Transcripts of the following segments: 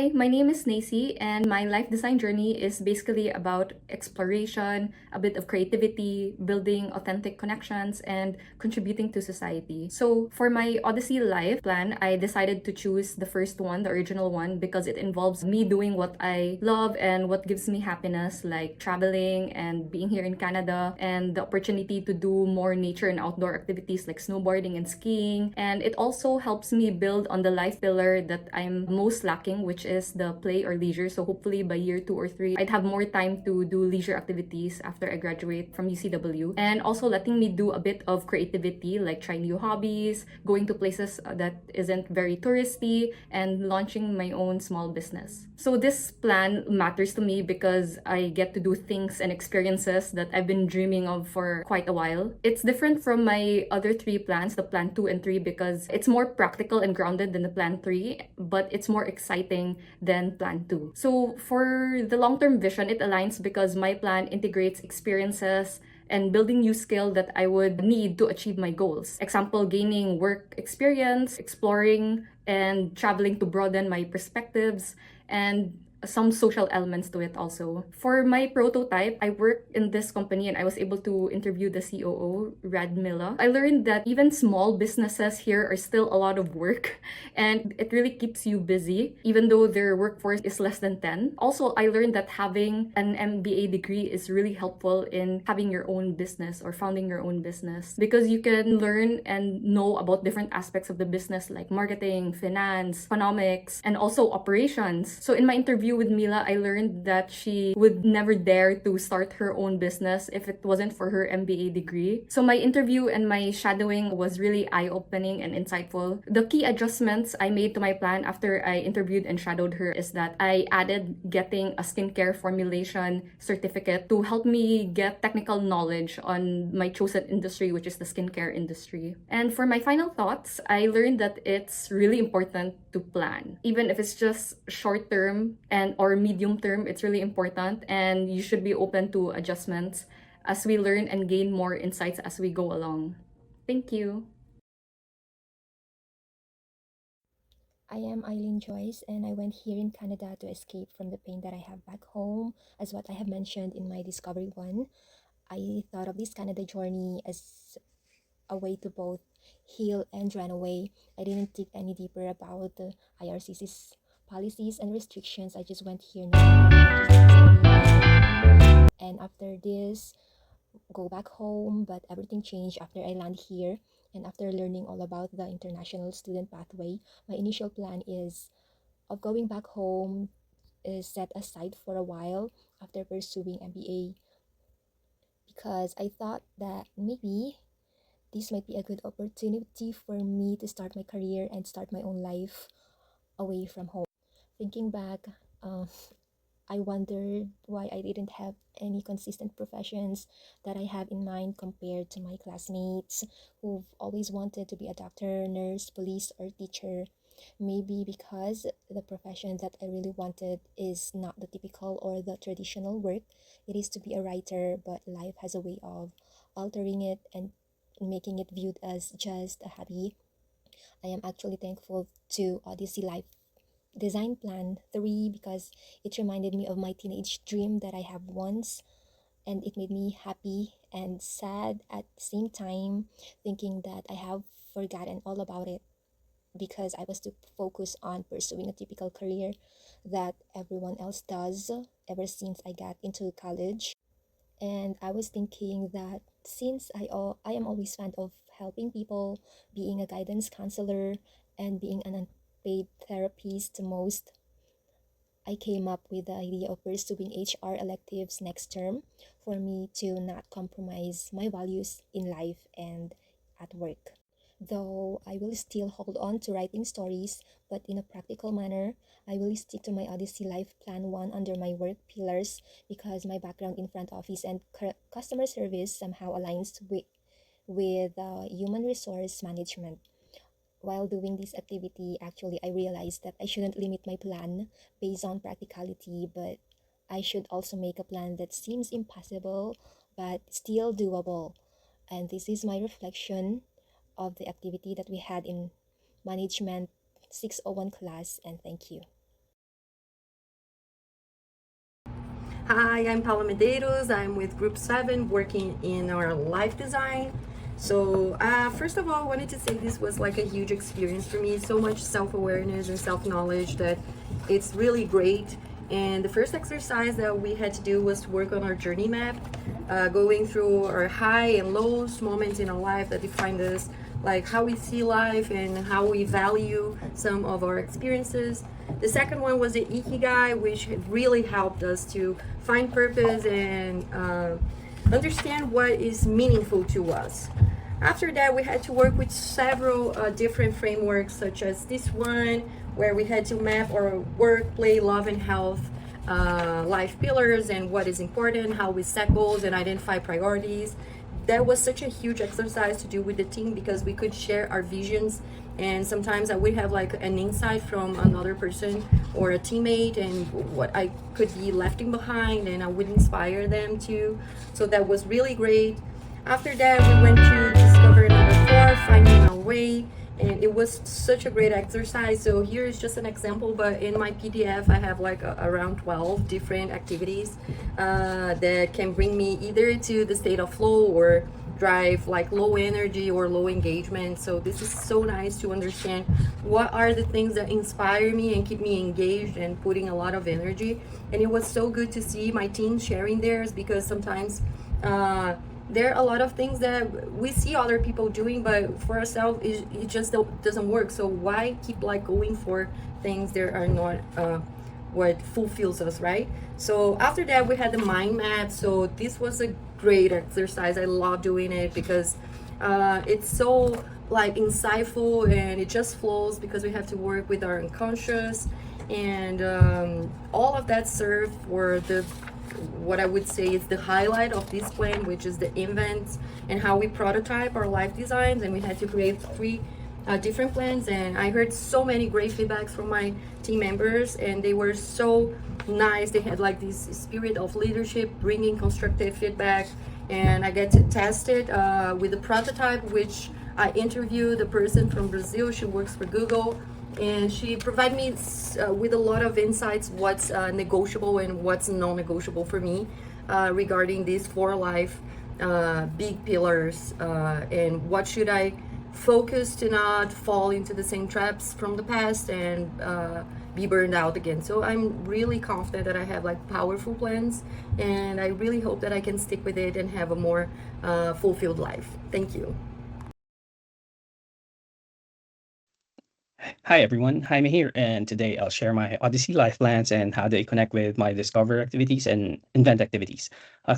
Hi, my name is Nacy, and my life design journey is basically about exploration, a bit of creativity, building authentic connections, and contributing to society. So, for my Odyssey Life plan, I decided to choose the first one, the original one, because it involves me doing what I love and what gives me happiness, like traveling and being here in Canada, and the opportunity to do more nature and outdoor activities like snowboarding and skiing. And it also helps me build on the life pillar that I'm most lacking, which is the play or leisure. So hopefully by year 2 or 3, I'd have more time to do leisure activities after I graduate from UCW. And also letting me do a bit of creativity, like try new hobbies, going to places that isn't very touristy, and launching my own small business. So this plan matters to me because I get to do things and experiences that I've been dreaming of for quite a while. It's different from my other three plans, the plan 2 and 3, because it's more practical and grounded than the plan 3, but it's more exciting than plan 2. So for the long-term vision, it aligns because my plan integrates experiences and building new skill that I would need to achieve my goals. Example, gaining work experience, exploring and traveling to broaden my perspectives, and some social elements to it also. For my prototype, I worked in this company and I was able to interview the COO, Radmila. I learned that even small businesses here are still a lot of work and it really keeps you busy, even though their workforce is less than 10. Also, I learned that having an MBA degree is really helpful in having your own business or founding your own business because you can learn and know about different aspects of the business like marketing, finance, economics, and also operations. So in my interview with Mila, I learned that she would never dare to start her own business if it wasn't for her MBA degree. So my interview and my shadowing was really eye-opening and insightful. The key adjustments I made to my plan after I interviewed and shadowed her is that I added getting a skincare formulation certificate to help me get technical knowledge on my chosen industry, which is the skincare industry. And for my final thoughts, I learned that it's really important to plan. Even if it's just short term and or medium term, it's really important and you should be open to adjustments as we learn and gain more insights as we go along. Thank you. I am Eileen Joyce, and I went here in Canada to escape from the pain that I have back home, as what I have mentioned in my Discovery One. I thought of this Canada journey as a way to both heal and run away. I didn't dig any deeper about the IRCC's policies and restrictions. I just went here knowing that I just need to study and work. And after this, go back home, but everything changed after I land here. And after learning all about the international student pathway, my initial plan is of going back home is set aside for a while after pursuing MBA because I thought that maybe this might be a good opportunity for me to start my career and start my own life away from home. Thinking back, um, I wondered why I didn't have any consistent professions that I have in mind compared to my classmates who've always wanted to be a doctor, nurse, police, or teacher. Maybe because the profession that I really wanted is not the typical or the traditional work. It is to be a writer, but life has a way of altering it and making it viewed as just a hobby. I am actually thankful to Odyssey Life Design Plan 3 because it reminded me of my teenage dream that I have once, and it made me happy and sad at the same time, thinking that I have forgotten all about it because I was too focused on pursuing a typical career that everyone else does ever since I got into college. And I was thinking that since I am always fan of helping people, being a guidance counselor, and being an unpaid therapist to most, I came up with the idea of pursuing HR electives next term for me to not compromise my values in life and at work. Though I will still hold on to writing stories, but in a practical manner, I will stick to my Odyssey Life Plan 1 under my work pillars because my background in front office and customer service somehow aligns with human resource management. While doing this activity, actually, I realized that I shouldn't limit my plan based on practicality, but I should also make a plan that seems impossible but still doable. And this is my reflection of the activity that we had in Management 601 class, and thank you. Hi, I'm Paula Medeiros. I'm with Group 7 working in our life design. So, first of all, I wanted to say this was like a huge experience for me. So much self awareness and self knowledge that it's really great. And the first exercise that we had to do was to work on our journey map, going through our high and lows moments in our life that defined us, like how we see life and how we value some of our experiences. The second one was the Ikigai, which really helped us to find purpose and understand what is meaningful to us. After that, we had to work with several different frameworks, such as this one, where we had to map our work, play, love, and health life pillars and what is important, how we set goals and identify priorities. That was such a huge exercise to do with the team because we could share our visions, and sometimes I would have like an insight from another person or a teammate and what I could be lefting behind, and I would inspire them too. So that was really great. After that, we went to discover number 4, finding our way, and it was such a great exercise. So here is just an example, but in my PDF I have like around 12 different activities that can bring me either to the state of flow or drive like low energy or low engagement. So this is so nice to understand what are the things that inspire me and keep me engaged and putting a lot of energy. And it was so good to see my team sharing theirs, because sometimes there are a lot of things that we see other people doing, but for ourselves it just doesn't work. So why keep like going for things that are not what fulfills us, right? So after that, we had the mind map. So this was a great exercise. I love doing it because it's so like insightful and it just flows, because we have to work with our unconscious, and all of that served for the what I would say is the highlight of this plan, which is the invents and how we prototype our life designs. And we had to create 3 different plans, and I heard so many great feedbacks from my team members, and they were so nice. They had like this spirit of leadership, bringing constructive feedback, and I get to test it with the prototype, which I interviewed the person from Brazil. She works for Google, and she provided me with a lot of insights what's negotiable and what's non-negotiable for me regarding these 4 life big pillars, and what should I focus to not fall into the same traps from the past and be burned out again. So I'm really confident that I have like powerful plans, and I really hope that I can stick with it and have a more fulfilled life. Thank you. Hi everyone, Jaime here, and today I'll share my Odyssey life plans and how they connect with my Discover activities and Invent activities.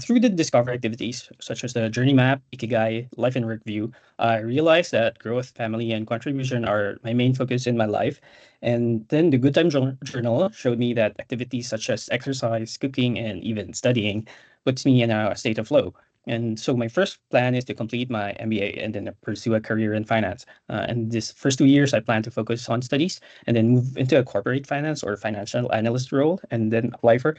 Through the Discover activities, such as the Journey Map, Ikigai, Life and Work View, I realized that growth, family, and contribution are my main focus in my life. And then the Good Time Journal showed me that activities such as exercise, cooking, and even studying puts me in a state of flow. And so my first plan is to complete my MBA and then pursue a career in finance. And this first 2 years, I plan to focus on studies and then move into a corporate finance or financial analyst role, and then apply for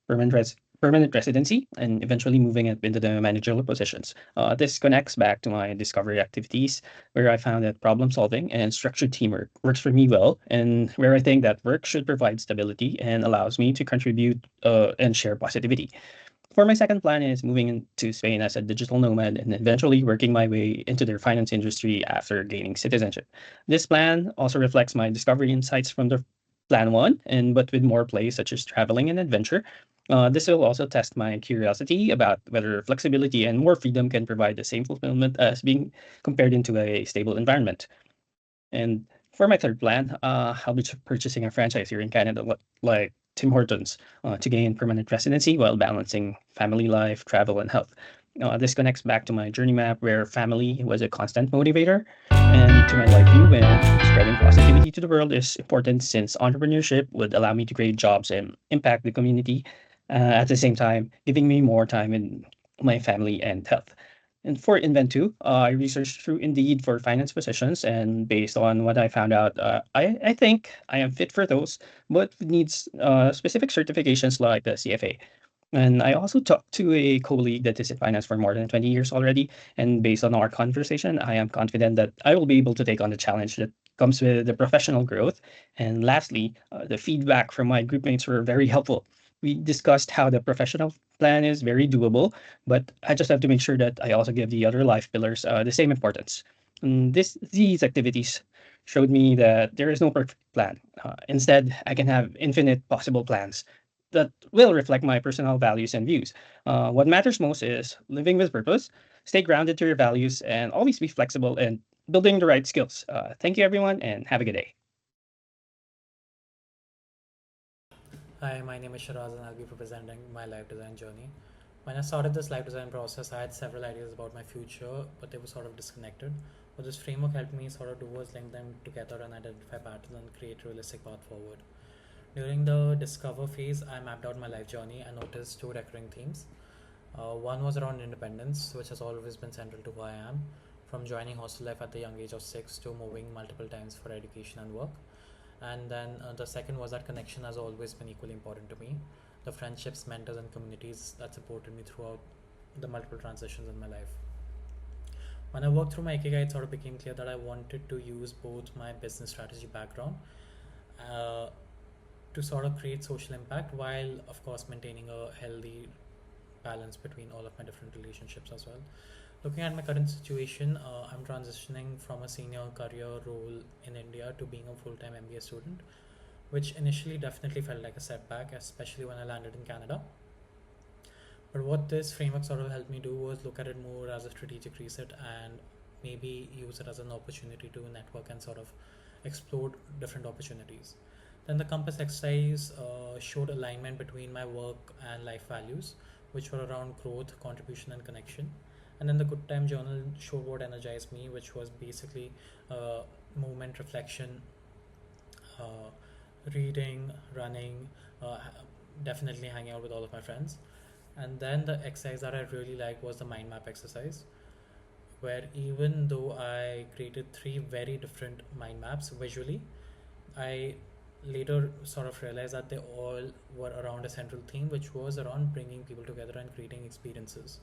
permanent permanent residency, and eventually moving up into the managerial positions. This connects back to my discovery activities, where I found that problem solving and structured teamwork works for me well, and where I think that work should provide stability and allows me to contribute and share positivity. For my second plan is moving into Spain as a digital nomad and eventually working my way into their finance industry after gaining citizenship. This plan also reflects my discovery insights from the plan one, and but with more plays such as traveling and adventure. This will also test my curiosity about whether flexibility and more freedom can provide the same fulfillment as being compared into a stable environment. And for my third plan, I'll be purchasing a franchise here in Canada, like Tim Hortons, to gain permanent residency while balancing family life, travel, and health. This connects back to my journey map, where family was a constant motivator, and to my life view, when spreading positivity to the world is important, since entrepreneurship would allow me to create jobs and impact the community, at the same time giving me more time in my family and health. And for Invent2, I researched through Indeed for finance positions, and based on what I found out, I think I am fit for those, but needs specific certifications like the CFA. And I also talked to a colleague that is in finance for more than 20 years already, and based on our conversation, I am confident that I will be able to take on the challenge that comes with the professional growth. And lastly, the feedback from my group mates were very helpful. We discussed how the professional plan is very doable, but I just have to make sure that I also give the other life pillars the same importance. These activities showed me that there is no perfect plan. Instead, I can have infinite possible plans that will reflect my personal values and views. What matters most is living with purpose, stay grounded to your values, and always be flexible and building the right skills. Thank you, everyone, and have a good day. Hi, my name is Shiraz and I'll be representing my life design journey. When I started this life design process, I had several ideas about my future, but they were sort of disconnected. What this framework helped me sort of do was link them together and identify patterns and create a realistic path forward. During the discover phase, I mapped out my life journey and noticed two recurring themes. One was around independence, which has always been central to who I am, from joining hostel life at the young age of 6 to moving multiple times for education and work. And then the second was that connection has always been equally important to me. The friendships, mentors, and communities that supported me throughout the multiple transitions in my life. When I worked through my Ikigai, it sort of became clear that I wanted to use both my business strategy background to sort of create social impact while, of course, maintaining a healthy balance between all of my different relationships as well. Looking at my current situation, I'm transitioning from a senior career role in India to being a full-time MBA student, which initially definitely felt like a setback, especially when I landed in Canada. But what this framework sort of helped me do was look at it more as a strategic reset and maybe use it as an opportunity to network and sort of explore different opportunities. Then the compass exercise showed alignment between my work and life values, which were around growth, contribution, and connection. And then the good time journal showed what energized me, which was basically movement, reflection, reading, running, definitely hanging out with all of my friends. And then the exercise that I really liked was the mind map exercise, where even though I created three very different mind maps visually, I later sort of realized that they all were around a central theme, which was around bringing people together and creating experiences.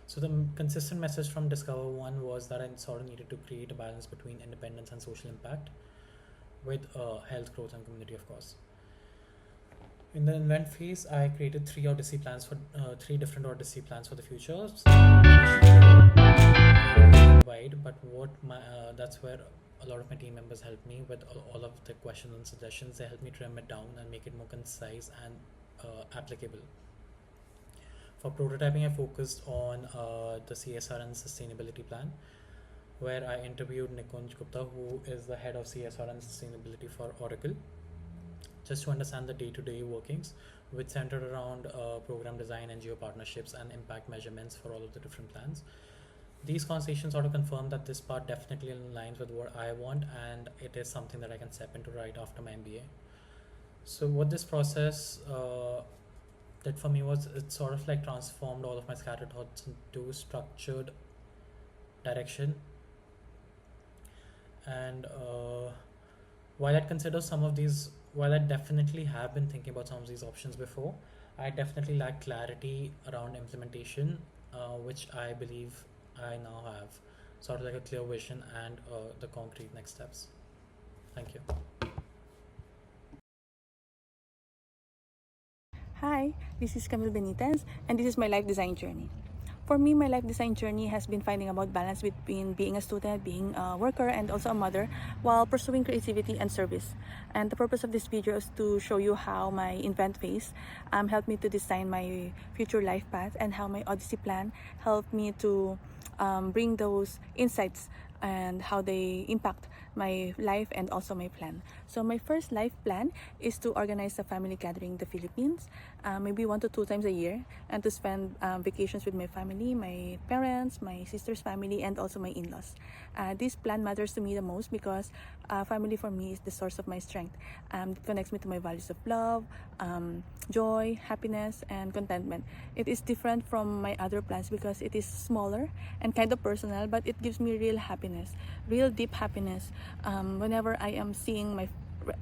So the consistent message from Discover One was that I sort of needed to create a balance between independence and social impact with health, growth, and community, of course. In the invent phase, I created three different Odyssey plans for the future. Wide, but that's where a lot of my team members helped me with all of the questions and suggestions. They helped me trim it down and make it more concise and applicable. For prototyping, I focused on the CSR and sustainability plan, where I interviewed Nikunj Gupta, who is the head of CSR and sustainability for Oracle, just to understand the day-to-day workings, which centered around program design, NGO partnerships, and impact measurements for all of the different plans. These conversations sort of confirm that this part definitely aligns with what I want, and it is something that I can step into right after my MBA. So what this process did for me was it sort of like transformed all of my scattered thoughts into structured direction. And while I definitely have been thinking about some of these options before, I definitely lack clarity around implementation, which I believe I now have, sort of like a clear vision and the concrete next steps. Thank you. Hi, this is Camille Benitez, and this is my life design journey. For me, my life design journey has been finding about balance between being a student, being a worker, and also a mother while pursuing creativity and service. And the purpose of this video is to show you how my invent phase helped me to design my future life path and how my Odyssey plan helped me to bring those insights and how they impact my life and also my plan. So my first life plan is to organize a family gathering in the Philippines, maybe 1 to 2 times a year, and to spend vacations with my family, my parents, my sister's family, and also my in-laws. This plan matters to me the most because family for me is the source of my strength. It connects me to my values of love, joy, happiness, and contentment. It is different from my other plans because it is smaller and kind of personal, but it gives me real happiness, real deep happiness. Whenever I am seeing my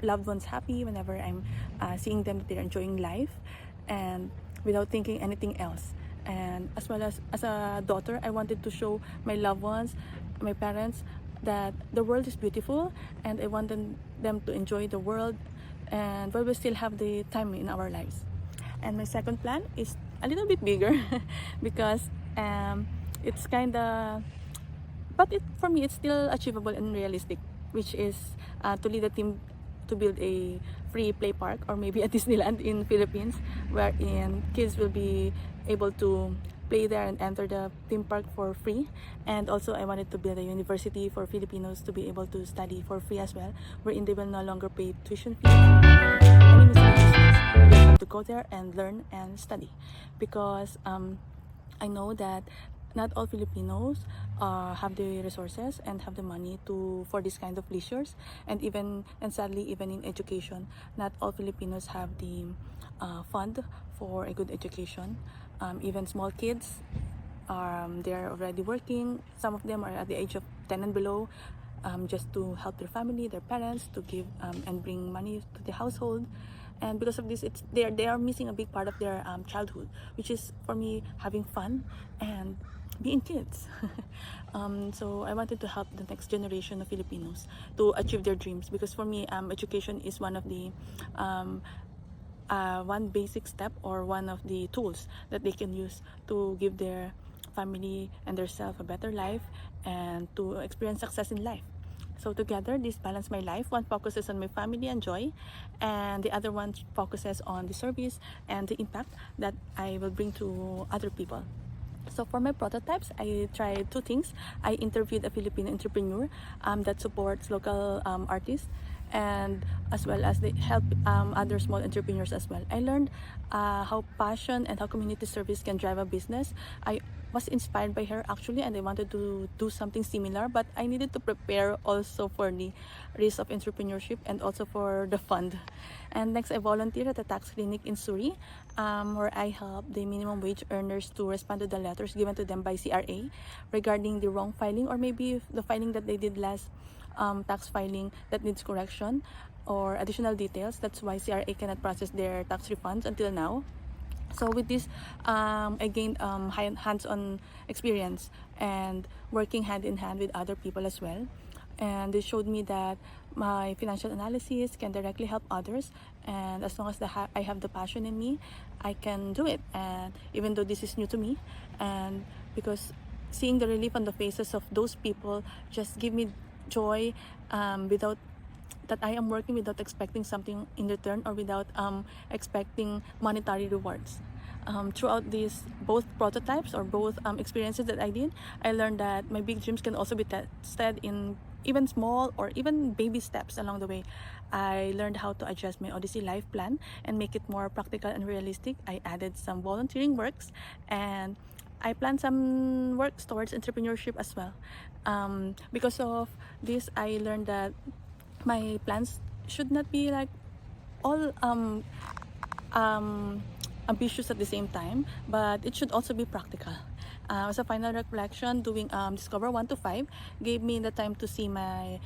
loved ones happy, whenever I'm seeing them that they're enjoying life and without thinking anything else. And as well as a daughter, I wanted to show my loved ones, my parents, that the world is beautiful, and I wanted them to enjoy the world and while we still have the time in our lives. And my second plan is a little bit bigger because it's kind of, but for me it's still achievable and realistic, which is to lead a team to build a free play park or maybe a Disneyland in Philippines, wherein kids will be able to play there and enter the theme park for free. And also I wanted to build a university for Filipinos to be able to study for free as well, wherein they will no longer pay tuition fees. Any miscellaneous fees. You just have to go there and learn and study, because I know that not all Filipinos have the resources and have the money for this kind of leisures, and sadly even in education, not all Filipinos have the fund for a good education. Even small kids, they're already working. Some of them are at the age of 10 and below, just to help their family, their parents, to give and bring money to the household. And because of this, they are missing a big part of their childhood, which is for me having fun and being kids. So I wanted to help the next generation of Filipinos to achieve their dreams, because for me education is one of the one basic step or one of the tools that they can use to give their family and their self a better life and to experience success in life. So together, this balance my life. One focuses on my family and joy, and the other one focuses on the service and the impact that I will bring to other people. So for my prototypes, I tried two things. I interviewed a Filipino entrepreneur that supports local artists, and as well as they help other small entrepreneurs as well. I learned how passion and how community service can drive a business. I was inspired by her actually, and I wanted to do something similar, but I needed to prepare also for the risk of entrepreneurship and also for the fund. And next, I volunteered at a tax clinic in Surrey, where I help the minimum wage earners to respond to the letters given to them by CRA regarding the wrong filing, or maybe the filing that they did last tax filing that needs correction or additional details. That's why CRA cannot process their tax refunds until now. So with this, I gained hands-on experience and working hand in hand with other people as well. And this showed me that my financial analysis can directly help others, and as long as I have the passion in me, I can do it. And even though this is new to me, and because seeing the relief on the faces of those people just give me joy, without that I am working without expecting something in return or without expecting monetary rewards. Throughout these both prototypes or both experiences that I did, I learned that my big dreams can also be tested in even small or even baby steps along the way. I learned how to adjust my Odyssey life plan and make it more practical and realistic. I added some volunteering works, and I planned some works towards entrepreneurship as well. Because of this, I learned that my plans should not be like all ambitious at the same time, but it should also be practical. As a final reflection, doing Discover 1 to 5 gave me the time to see my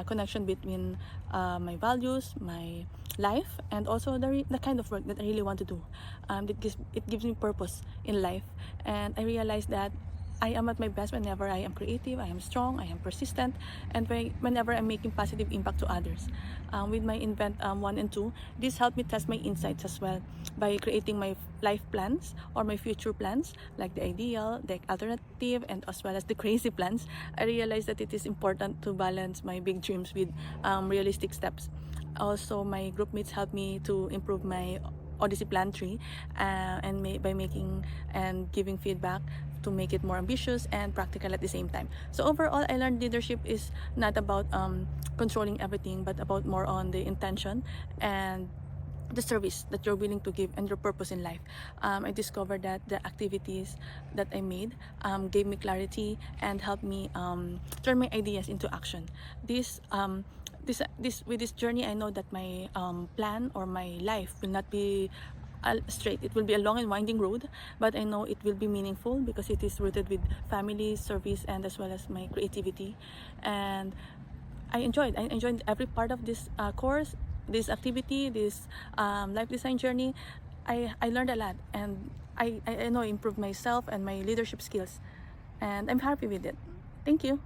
connection between my values, my life, and also the kind of work that I really want to do. It gives me purpose in life, and I realized that I am at my best whenever I am creative, I am strong, I am persistent, and whenever I'm making positive impact to others. With my Invent 1 and 2, this helped me test my insights as well by creating my life plans or my future plans, like the ideal, the alternative, and as well as the crazy plans. I realized that it is important to balance my big dreams with realistic steps. Also, my group mates helped me to improve my Odyssey Plan 3 by making and giving feedback to make it more ambitious and practical at the same time. So overall, I learned leadership is not about controlling everything, but about more on the intention and the service that you're willing to give and your purpose in life. I discovered that the activities that I made gave me clarity and helped me turn my ideas into action. With this journey, I know that my plan or my life will not be straight. It will be a long and winding road, but I know it will be meaningful because it is rooted with family, service, and as well as my creativity. And I enjoyed every part of this course, this activity, this life design journey. I learned a lot, and I know I improved myself and my leadership skills, and I'm happy with it. Thank you.